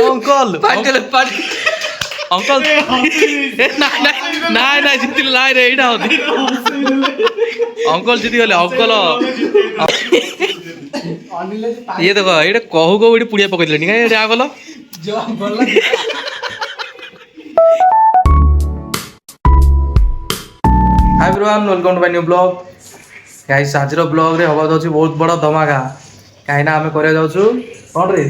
Uncle uncle uncle ନାଇଁ ଜିତିଲି ନାଇଁ ରେ ଏଇଟା ହଉଛି ଅଙ୍କଲ ଜିତିଗଲେ ଅଙ୍କଲ ଇଏ ଦେଖ ଏଇଟା କହୁ କହୁ ଏଠି ପୁଡ଼ିଆ ପକେଇଦେଲେଣି କାଇଁ ଏଇଟା ଗଲ hi everyone welcome to my new blog guys आजर ब्लॉग रे हवा जाउची बहुत बड़ा धमाका काहे ना हमें करे जाउछु कोन रे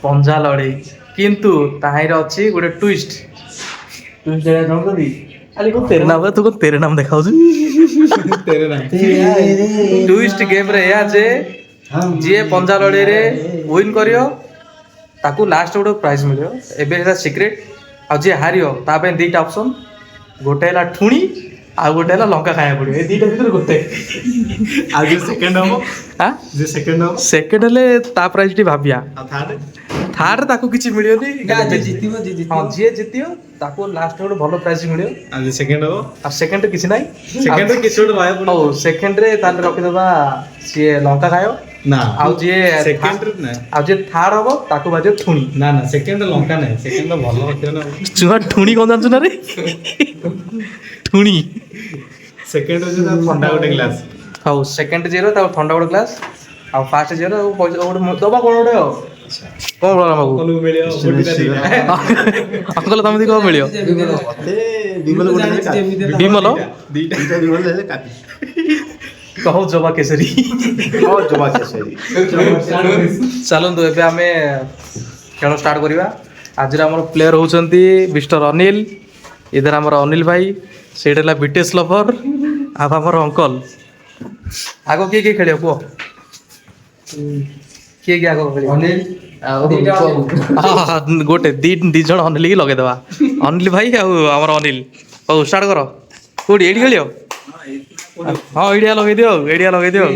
पंजा लड़े किंतु ताहिर अछि गोटे ट्विस्ट ट्विस्ट जरा जाउ कदी खाली को तेरे नाम तू को तेरे नाम देखाउ तेरे नाम ट्विस्ट गेम रे या जे जे पंजा लड़े रे विन करियो ताकू लास्ट गोटे प्राइज मिलियो एबे एटा सीक्रेट आ जे हारियो ता पे दीटा ऑप्शन गोटे हला ठुणी आ गोटे हला लंका खाया पड़ियो ए दीटा भीतर गोटे आ जे सेकंड हो हां जे सेकंड हले ता प्राइज टी भाबिया आ थर्ड ताकू किछि मिलियोनी जे जीतियो हां जे जीतियो ताकू लास्ट गोटे भलो प्राइज मिलियो आ जे सेकंड हो आ सेकंड किछि नै सेकंड रे किछि गोटे रहया पड़ो ओ सेकंड रे ताले रखि दबा सिए लंका खायो ना आ जे सेकंड रे ना आ जे थर्ड हबो ताकू बाजे ठुणी ना ना सेकंड लंका नै सेकंड भलो रखियो ना चुआ ठुणी कोन जानछु ना रे ठुणी सेकंड रे जे ठंडा गोटे ग्लास हाउ सेकंड जीरो ता ठंडा गोटे ग्लास आ फर्स्ट जीरो पैसा गोटे दबा कोन गोटे हो कोन बोला बाबू कोन मिलियो गोटे अंकल तमदी को मिलियो बिमल गोटे बिमल दीटा बिमल ले कापी कहो जबा केसरी ओ जबा केसरी चलन तो एबे हमें खेल स्टार्ट करिवा आज हमर प्लेयर होचंती मिस्टर अनिल इधर हमर अनिल भाई सेडला बीटेस लवर आ हमर अंकल आगो के खेलियो को के आगो खेलियो अनिल गोटे दी जण अनिल की लगे देबा अनिल भाई आ हमर अनिल हो स्टार्ट करो कोडी एडी खेलियो हां एडिया लगे दियो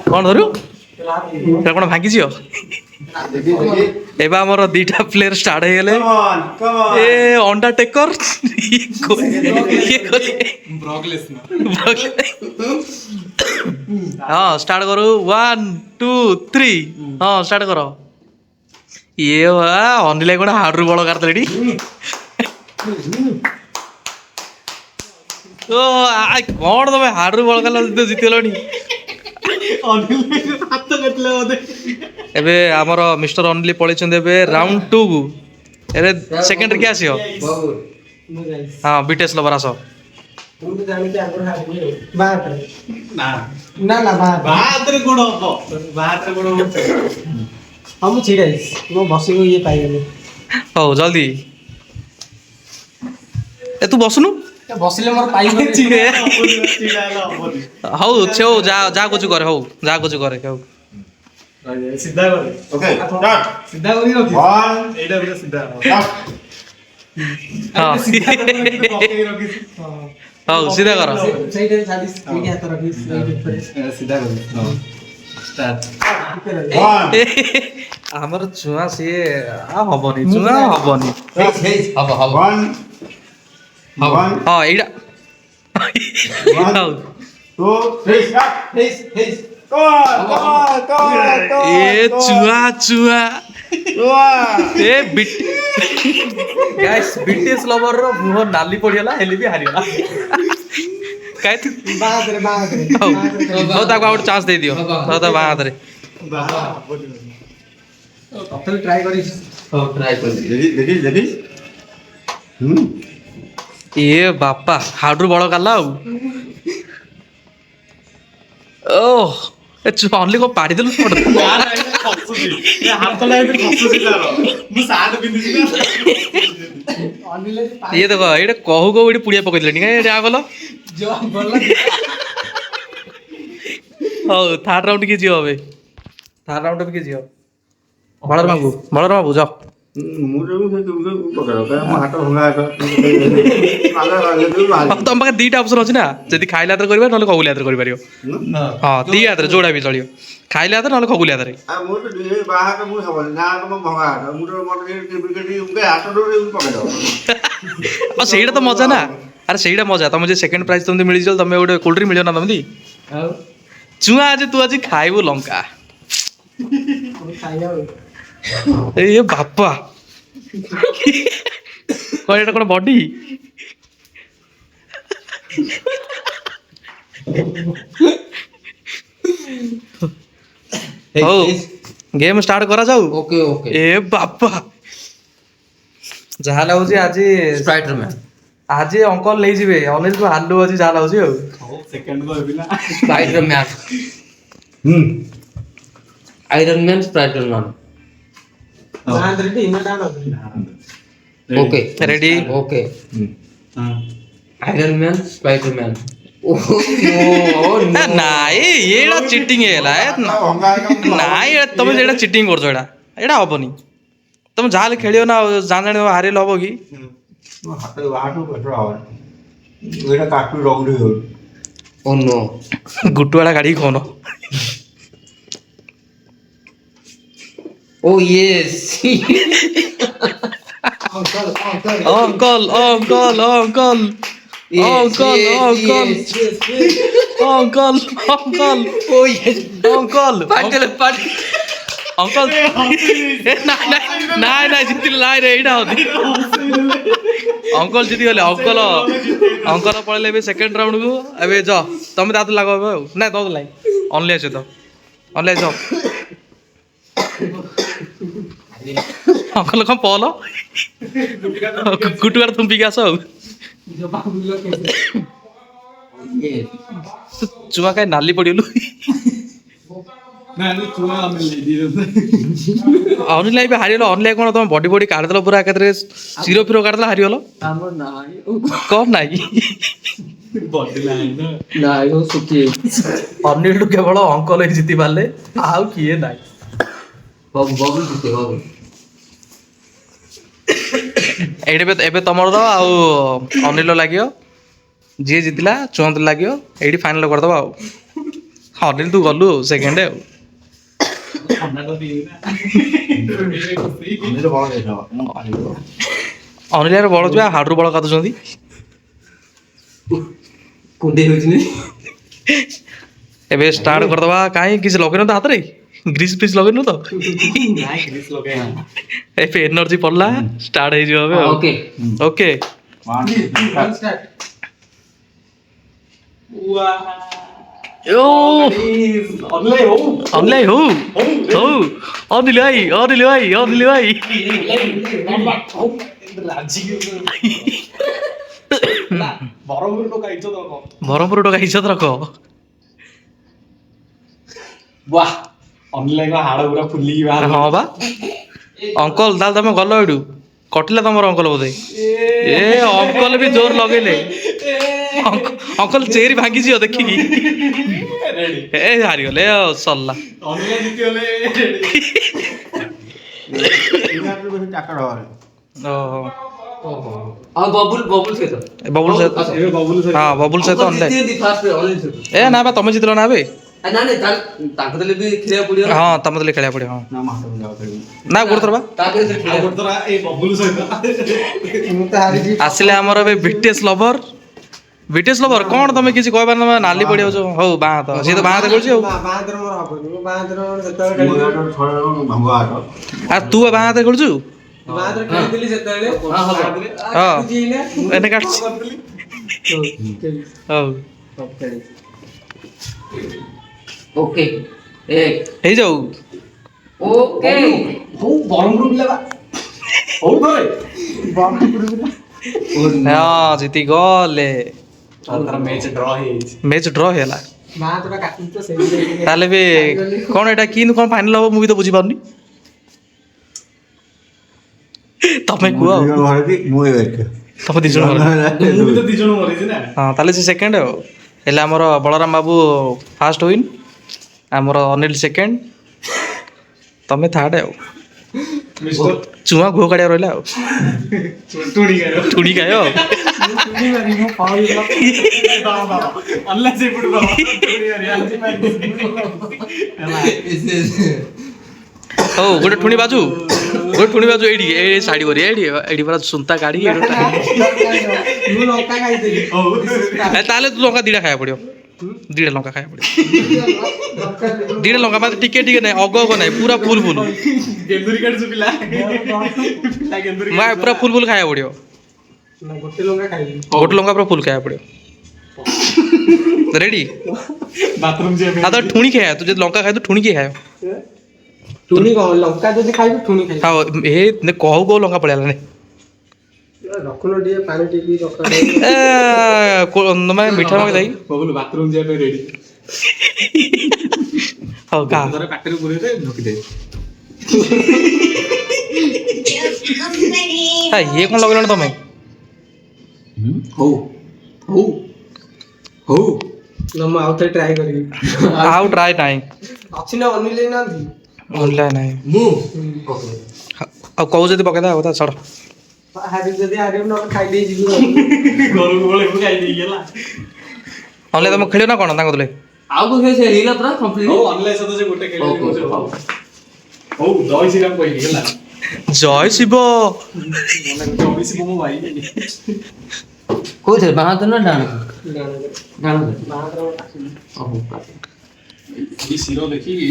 कौन धरु कौन भांगी जियो एबा हमर दीटा प्लेयर स्टार्ट हे गेले ए अंडरटेकर हां स्टार्ट करू 1 2 3 हां स्टार्ट करो ये वा अनिल कोन हाडरू बळ करतलेडी ओ आ कोन तमे हाडरू बळ करला जितलनी अनिल हाथ कटले ओदे एबे हमर मिस्टर अनिल पळै छन एबे राउंड 2 गु एरे सेकंड रे के आसियो हां बीटेस लवर आसो तुम जानि के आगर हारि बात ना ना ना बात रे गुण हो बात रे गुण हो हम छिड़ाइस मो बसी को ये पाइ गेले हो जल्दी ए तू बसनु बसले मोर पाइ चिड़ाला हौ छौ जा कुछ करे हौ जा कुछ करे हौ सीधा करे ओके स्टार्ट सीधा करी रखी 1 एटा भी सीधा हां पकेई रखी हौ सीधा करो सही छाडिस के हाथ रखिस सीधा करी हां स्टार्ट 1 हमर छुआ से आ हबनी छुआ हबनी हब 1 हां एडा हौ 2 3 स्टार्ट हेस ए चुआ ए बिट गाइस बीटीएस लवर रो मुह नाली पडियला हेली भी हारियला काय तू बात रे हो ताको आउट चांस दे दियो हो ता बात रे कतल ट्राई करिस हो ट्राई कर देखी ए बापा हाडरू बड़ काला ओह ए चुनली को पाड़ी देलु पड़ हाथ लाइन खसुची तारो मु साड बिंदिसी अनिल ये देखो एटा कहू कहू एटी पुड़िया पकेइलेनी काई एटा आगलो जो बोलला हो थर्ड राउंड की जियो बे थर्ड राउंड भी की जियो बलर बाबू जाओ मु जो से तुम पकड़ो का हाथ भंगा का तुम पाखे दीटा ऑप्शन अछि ना जदी खाइला हाथ करबा नले खगुली हाथ करि परियो हां दी हाथ जोड़ा भी चलियो खाइला हाथ नले खगुली हाथ रे आ मु तो बाहा का मु सब ना तो भंगा मु तो मन के विकेट उनके हाथ डोरे पकड़ो आ सेइडा तो मजा ना अरे सेइडा मजा तुम जे सेकंड प्राइज तुमते मिली जल तुम ओडे कोल्ड ड्रिंक मिलियो ना तुमदी ଚୁଆ ଆଜି ତୁ ଆଜି ଖାଇବୁ ଲଙ୍କା। ଖାଇବା ଆଉ। ଏ ବାପା କଣ ଏଇଟା କଣ ବଡି? ହଉ ଗେମ୍ ଷ୍ଟାର୍ଟ କରାଯାଉ। ओके ओके ଏ ବାପା ଯାହା ଲାଗୁଛି ଆଜି स्पाइडरमैन ଆଜି ଅଙ୍କଲ ନେଇଯିବେ। ଅନିଲକୁ ହାଲୁ ଅଛି ଯାହା ଲାଗୁଛି ଆଉ। Spiderman Iron Man Spiderman ready ନା down okay ready okay Iron Man Spiderman oh no ନାଇଁ ଏଇଟା ଚିଟିଂ ହେଇଗଲା। ଭଙ୍ଗା ନାଇଁ ତମେ ଯେଟା ଚିଟିଂ କରୁଛ ଏଇଟା ଏଇଟା ହବନି। ତମେ ଯାହାହେଲେ ଖେଳିବ ନା ଜାଣି ଜାଣି ହାରିଲେ ହବ କି? ହାତ ବାହାଠୁ ପେଟ ହବ ଏଇଟା କାଟୁ ରଉଡ଼ି ହଉ ओह नो ଗୁଟୁଆଟା କାଢିକି କହୁନ। Oh yes uncle uncle uncle uncle uncle uncle uncle oh yes uncle Patil Patil uncle ନାଇଁ ନାଇଁ ଜିତିଲି ନାଇଁ ରେ ଏଇଟା ହଉଛି। ଅଙ୍କଲ ଜିତିଗଲେ। ଅଙ୍କଲ ପଳେଇଲେ ଏବେ ସେକେଣ୍ଡ ରାଉଣ୍ଡକୁ। ଏବେ ଯ ତମେ ତା ଲାଗ ଏବେ ଆଉ ନାଇଁ ତୋ ଲାଗ ଅନଲି ଆସ ତ ଅନଲି ଆସ। ଅଙ୍କଲ କଣ ପହଲ ଗୁଟୁ ଗାଡ ତୁମ୍ପିକି ଆସ ଆଉ। ଚୁମା କାଇଁ ନାଲି ପଡିଗଲୁ? ଅନିଲ ଏବେ ହାରିଗଲ। ଅନିଲ କଣ ତମ ବଡି ବଡି କାଢିଦେଲ ପୁରା ଏକାଥରେ ଚିର ଫିର କାଢିଦେଲ ହାରିଗଲ। କଣ ନାଇଁ ନାଇଁ वो सुखी ଅନିଲଠୁ କେବଳ ଅଙ୍କଲ ହିଁ ଜିତି ପାରିଲେ ଆଉ କିଏ ନାହିଁ। बबल जीते बबल ଏଇଠି ଏବେ ତମର ତ ଆଉ ଅନିଲ ଲାଗିବ। ଯିଏ ଜିତିଲା ଚୁହନ୍ତ ଲାଗିବ। ଏଇଠି ଫାଇନାଲ କରିଦବା ଆଉ। ଅନିଲ ତୁ ଗଲୁ ଆଉ ସେକେଣ୍ଡ ଆଉ। ବଳ ଦେଇଥାଉ ଅନିଲ ୟାର ବଳ ଯିବା ହାଡରୁ ବଳ କାଟୁଛନ୍ତି। कुंडे होची नहीं ଏବେ ଷ୍ଟାର୍ଟ କରିଦବା। କାହିଁ କିଛି ଲଗେଇନ ତ ହାତରେ? ଗ୍ରୀସ୍ ଫ୍ରିସ୍ ଲଗେଇନୁ ତ? ଏବେ ଏନର୍ଜି ପଡିଲା ଷ୍ଟାର୍ଟ ହେଇଯିବ ଏବେ ଆଉ। ओके ଓକେ ଅନଲାଇ ହଉ ହଉ ଅନିଲ ଭାଇ ଅନିଲ ଭାଇ ଅନିଲ ଭାଇ ବ୍ରହ୍ମପୁର ଟୋକା ଇଜ୍ଜତ ରଖ। वाह ଅନଲାଇନ ହାଡ ପୁରା ଫୁଲିକି ବାହାରିଲା। ହଁ ବା ଅଙ୍କଲ ତାହେଲେ ତମେ ଗଲ ଏଇଠୁ କଟିଲା ତମର ଅଙ୍କଲ ବୋଧେ। ଏ ଅଙ୍କଲ ବି ଜୋର ଲଗେଇଲେ। ଅଙ୍କଲ ଚେରି ଭାଙ୍ଗିଯିବ ଦେଖିକି। ଏ ହାରିଗଲେ ଆଉ ସରିଲା। ଅନଲାଇନ ଜିତିଗଲେ ଚାକର ହବାରେ ଓହୋ ଆଉ ବବୁଲ ବବୁଲ ସହିତ ବବୁଲ ସହିତ ଏବେ ବବୁଲ ସହିତ ହଁ ବବୁଲ ସହିତ ଅନଲାଇନ। ଜିତିନ୍ତି ଫାଷ୍ଟ ଅନଲାଇନ ସହିତ ଏ ନା ବା ତମେ ଜିତିଲ ନା ଏବେ। ନା ନାଇଁ ତାଙ୍କ ଦେଲେ ବି ଖେଳିବାକୁ ପଡିବ ନା ହଁ ତମେ ଦେଲେ ଖେଳିବାକୁ ପଡିବ। ହଁ ନା ମାସ ଯାଉ ଖେଳିବି ନା ଗୋଟେ ଥର ବା ତାଙ୍କ ଦେଲେ ଆଉ ଖେଳିବାକୁ ଗୋଟେ ଥର ଏଇ ବବୁଲ ସହିତ ମୁଁ ତ ହାରିଛି। ଆସିଲେ ଆମର ଏବେ ବିଟିଏସ୍ ଲଭର। ବିଟିଏସ୍ ଲଭର କଣ ତମେ କିଛି କହିବାର ତମେ ନାଲି ପଡିଯାଉଛ। ହଉ ବାଁ ହାତ ସିଏ ତ ବାଁ ହାତ କରୁଛି ଆଉ। ବାହାଦର ମୋର ହବନି। ମୁଁ ବାହାଦର ଯେତେବେଳେ ମୁଁ ଖେଳିଥିଲି ଏଇଟା ଛଅ ଭଙ୍ଗା ହାତ ଆଉ ତୁ ବା ବାଁ ହାତ କରୁଛୁ। ବାହାଦର ଖେଳିଥିଲି ସେତେବେଳେ ହଁ ହବ ହଁ କାଟୁଛି ଏଇନା। ଏନେ କାଟୁଛି। ହଉ ओके एक ହେଇଯାଉ। ओके ହଉ ବରମପୁର ପିଲା ବା ହଉ ଥରେ ବରମପୁର ପିଲା ହଁ ଜିତି ଗଲେ। ତାର ମ୍ୟାଚ୍ ଡ୍ର ହେଇଯାଇଛି। ମ୍ୟାଚ୍ ଡ୍ର ହେଲା। ବାହାଦର କାଟୁଛି ତ ସେଇଥିପାଇଁ ତାହେଲେ ବି କଣ ଏଇଟା କିନ୍ତୁ କଣ ଫାଇନାଲ ହବ ମୁଁ ବି ତ ବୁଝିପାରୁନି। ତମେ କୁହ ଆଉ। ମୁଁ ଏଇଠି ତମେ ଦି ଜଣ ମୁଁ ବି ତ ଦି ଜଣ ମରିଛି ନା। ହଁ ତାହେଲେ ସେ ସେକେଣ୍ଡ ଆଉ। ହେଲେ ଆମର ବଳରାମ ବାବୁ ଫାଷ୍ଟ ୱିନ୍। ଆମର ଅନିଲ ସେକେଣ୍ଡ। ତମେ ଥାର୍ଡ ଆଉ। ମିଷ୍ଟର ଚୁଆ ଘୁଅ କାଢିଆ ରହିଲା ଆଉ। ଟୁଣି ଗାର ଠୁଣି ଖାୟ ଆଉ। ଟୁଣି ମାରି ମୁଁ ଫାଉଲ ଅନଲାଇନ ସେପଟ ବାବା ଟୁଣି ମାରି ଆଜି ମାରି ହଉ ଗୋଟେ ଠୁଣି ବାଜୁ। ଗୋଟେ ଠୁଣି ବାଜୁ ଏଇଠି ଏଇ ଶାଢୀ ବରି ଏଇଠି ଏଇଠି ପୁରା ସୁନ୍ତା କାଢିକି ମୁଁ ଲଙ୍କା ଖାଇଦେଲି ତାହେଲେ ତୁ ଲଙ୍କା ଦିଟା ଖାଇବା ପଡିବ। ଦିଟା ଲଙ୍କା ଖାଇବା ପଡ଼ିବ ଦିଟା ଲଙ୍କା ମାନେ ଟିକେ ଟିକେ ନାହିଁ ଅଗ ଅଗ ନାହିଁ ପୁରା ଫୁଲ ଫୁଲ ଗେନ୍ଦୁରି କାଟୁଛୁ ପିଲା ପିଲା ଗେନ୍ଦୁରି ପୁରା ଫୁଲ ଫୁଲ ଖାଇବା ପଡ଼ିବ ନା ଗୋଟେ ଲଙ୍କା ଖାଇବି ଗୋଟେ ଲଙ୍କା ପୁରା ଫୁଲ ଖାଇବା ପଡ଼ିବ ରେଡି ବାଥରୁମ ଯିବା ଆଉ ତ ଠୁଣି ଖାଇବା ତୁ ଯଦି ଲଙ୍କା ଖାଇ ତୁ ଠୁଣି କିଏ ଖାଇବା ଟୁଣି କଣ ଲଙ୍କା ଯଦି ଖାଇବି ଟୁଣି ଖାଇବି ଆଉ ଏ କହୁ କହୁ ଲଙ୍କା ପଳେଇଲାନି ରଖୁନ ଟିକେ ପାଣି ଟିକେ ରଖ ମାନେ ମିଠା ମଗେଇ ଦେଇ ବବୁଲ ବାଥରୁମ ଯିବା ପାଇଁ ରେଡି ହଉ କା ଧର ପାଟିରେ ପୁରେଇ ଦେ ଢୋକି ଦେ ଇଏ କ'ଣ ଲଗେଇଲାଣି ତମେ ହଉ ହଉ ହଉ ମୁଁ ଆଉ ଥରେ ଟ୍ରାଏ କରିବି ଆଉ ଟ୍ରାଏ ନାହିଁ ଅଛି ନା ଅନିଲ ନାହାନ୍ତି ଅନଲାଇନ୍ ନାହିଁ ମୁଁ ଆଉ କହୁ ଯଦି ପକେଇଦା ଆଉ ତା ଛାଡ଼ ହାରି ଯଦି ହାରିବି ନହେଲେ ଖାଇଦେଇ ଯିବି ଘରକୁ ପଳେଇବୁ ଖାଇଦେଇକି ହେଲା ଅନଲାଇନ୍ ତମେ ଖେଳିବ ନା କ'ଣ ତାଙ୍କ ଦଲେ ଆଉ କୋଉ ଖେଳ ସେ ହେଇଲା ପୁରା କମ୍ପ୍ଲିଟ ହଉ ଅନଲାଇନ ସହିତ ସେ ଗୋଟେ ଖେଳିବି ହଉ ଜୟ ଶ୍ରୀରାମ କହିଲି ହେଲା ଜୟ ଶିବ ଚବିଶ ମୋ ଭାଇ କୋଉଥିରେ ବାହାତ ନା ଡାଣ ଡାଣ ଏଇ ଶିର ଦେଖିକି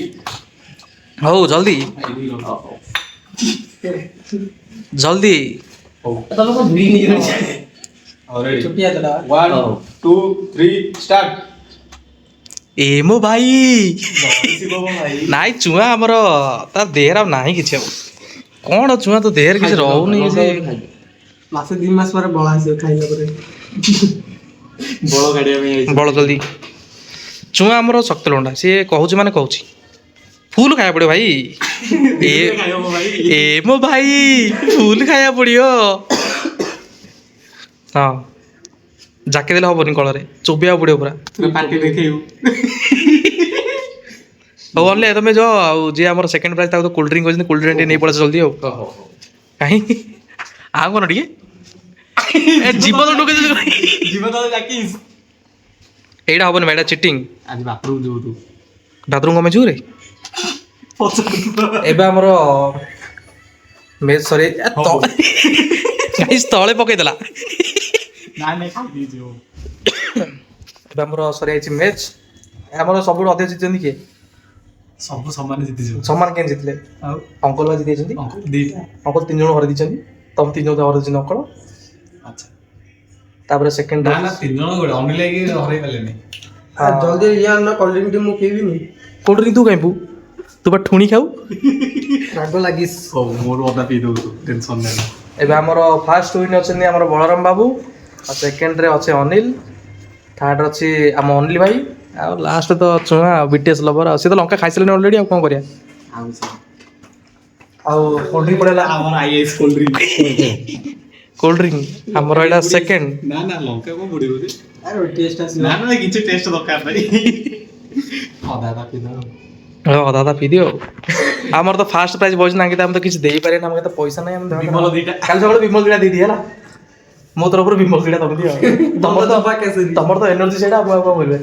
ହଉ ଜଲ୍ଦି ଜଲ୍ଦି ତମେ କଣ ଭିଡି ନେଇ ରହିଛ ରେଡି ଛୋଟିଆ ଦେଲା 1 2 3 ଷ୍ଟାର୍ଟ ଏ ମୋ ଭାଇ ଶିବ ମୋ ଭାଇ ନାଇଁ ଚୁଆ ଆମର ତା ଦେହରେ ଆଉ ନାହିଁ କିଛି ଆଉ କ'ଣ ଚୁଆ ତ ଦେହରେ କିଛି ରହୁନି କିଛି ମାସେ 2 ମାସ ପରେ ବଳ ଆସିବ ଖାଇଲା ପରେ ବଳ କାଢିବା ପାଇଁ ଆଇଛି ବଳ ଜଲ୍ଦି ଚୁଆ ଆମର ଶକ୍ତ ଲଣ୍ଡା ସିଏ କହୁଛି ମାନେ କହୁଛି ଫୁଲ ଖାଇବା ପଡ଼ିବ ଭାଇ ଖାଇବ ମୋ ଭାଇ ଏ ମୋ ଭାଇ ଫୁଲ ଖାଇବା ପଡ଼ିବ ହଁ ଜାକି ଦେଲେ ହବନି କଳରେ ଚୋବିବାକୁ ପଡ଼ିବ ପୁରା ପାଟି ଦେଖେଇବୁ ହଉ ଅନଲେ ତମେ ଯାଅ ଆଉ ଯିଏ ଆମର ସେକେଣ୍ଡ ପ୍ରାଇଜ୍ ତାକୁ ତ କୋଲ୍ଡ ଡ୍ରିଙ୍କ କହିଛନ୍ତି କୋଲ୍ଡ ଡ୍ରିଙ୍କ ଟିକେ ନେଇ ପଳେଇ ଜଲ୍ଦି ଆଉ କାହିଁ ଆଉ କ'ଣ ଟିକେ ଜୀବ ତ ଢୁକେ ଯିବ ତ ଜାକିସ୍ ଏଇଟା ହବନି ଭାଇ ଏଇଟା ଚିଟିଂ ଆଜି ବାଥରୁମ ଯିବୁ ତୁ ବାଥରୁମ୍ କମେ ଯିବୁ ରେ ଏବେ ଆମର ମେଚ୍ ସରି ତଳେ ପକେଇଦେଲା ନାଇଁ ଖାଇ ଯିବ ଏବେ ଆମର ସରିଯାଇଛି ମ୍ୟାଚ୍ ଆମର ସବୁଠୁ ଅଧିକ ଜିତିଛନ୍ତି କିଏ ସବୁ ସମାନ ଜିତିଯିବ ସମାନ କେମିତି ଜିତିଲେ ଆଉ ଅଙ୍କଲ ବା ଜିତିଯାଇଛନ୍ତି ଦିଟା ଅଙ୍କଲ 3 ଜଣ ହରେଇ ଦେଇଛନ୍ତି ତମ 3 ଜଣ ହରେଇ ଦେଇଛନ୍ତି ଅଙ୍କଲ ଆଚ୍ଛା ତାପରେ ସେକେଣ୍ଡ ନା 3 ଜଣ ଗୋଟେ ଅନିଲ ଲାଗି ହରେଇ ପାରିଲେନି ଜଲ୍ଦି ଇଏ ନା କୋଲ୍ଡ ଡ୍ରିଙ୍କ ମୁଁ ପିଇବିନି କୋଲ୍ଡ ଡ୍ରିଙ୍କ ତୁ କାଇଁ ପୁ ତୁ ବା ଠୁଣି ଖାଉ ରାଗ ଲାଗିସ୍ ହଉ ମୋର ଅଧା ପିଇ ଦଉଛୁ ଟେନସନ୍ ନାହିଁ ଏବେ ଆମର ଫାର୍ଷ୍ଟ ୱିନ୍ ଅଛନ୍ତି ଆମର ବଳରାମ ବାବୁ ଆଉ ସେକେଣ୍ଡରେ ଅଛି ଅନିଲ ଥାର୍ଡ ଅଛି ଆମ ଅନିଲ ଭାଇ ଆଉ ଲାଷ୍ଟ ତ ଛୁଆ ବିଟିଏସ୍ ଲଭର ଆଉ ସେ ତ ଲଙ୍କା ଖାଇସାରିଲେଣି ଅଲରେଡ଼ି ଆଉ କ'ଣ କରିବା ଆଉ କୋଲ୍ଡ ଡ୍ରିଙ୍କ ପଳେଇଲା ଆମର ice cold drink cold drink ଆମର ଏଇଟା ସେକେଣ୍ଡ ନା ନା ଲଙ୍କା କଣ ପଡ଼ିବ ଯେ ଆରେ ଟେଷ୍ଟ ଆସିବ ନା ନା କିଛି ଟେଷ୍ଟ ଦରକାର ନାହିଁ ଅଧା ଅଧା ପିଇଦବ ହଁ ଦାଦା ପିଇଦିଅ ଆଉ ଆମର ତ ଫାଷ୍ଟ ପ୍ରାଇଜ୍ ବସି ନା ଆମେ ତ କିଛି ଦେଇପାରିବେନି ଆମର ତ ପଇସା ନାହିଁ ଆମେ ବିମଲ ଦିଟା କାଲି ସକାଳେ ବିମଲ ଦିଟା ଦେଇଦିଏ ହେଲା ମୋ ତରଫରୁ ବିମଲ ଦିଟା ତମେ ଦିଅ ତମର ତ ଏନର୍ଜି ସେଇଟା ଆପଣ କ'ଣ କରିବେ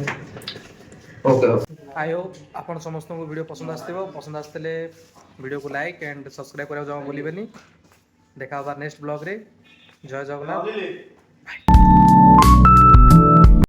ଓକେ ଆଇ ହୋପ୍ ଆପଣ ସମସ୍ତଙ୍କୁ ଭିଡ଼ିଓ ପସନ୍ଦ ଆସିଥିବ ପସନ୍ଦ ଆସିଥିଲେ ଭିଡ଼ିଓକୁ ଲାଇକ୍ ଆଣ୍ଡ ସବସ୍କ୍ରାଇବ୍ କରିବାକୁ ଜମା ଭୁଲିବେନି ଦେଖା ହେବା ନେକ୍ସଟ ବ୍ଲଗ୍ରେ ଜୟ ଜଗନ୍ନାଥ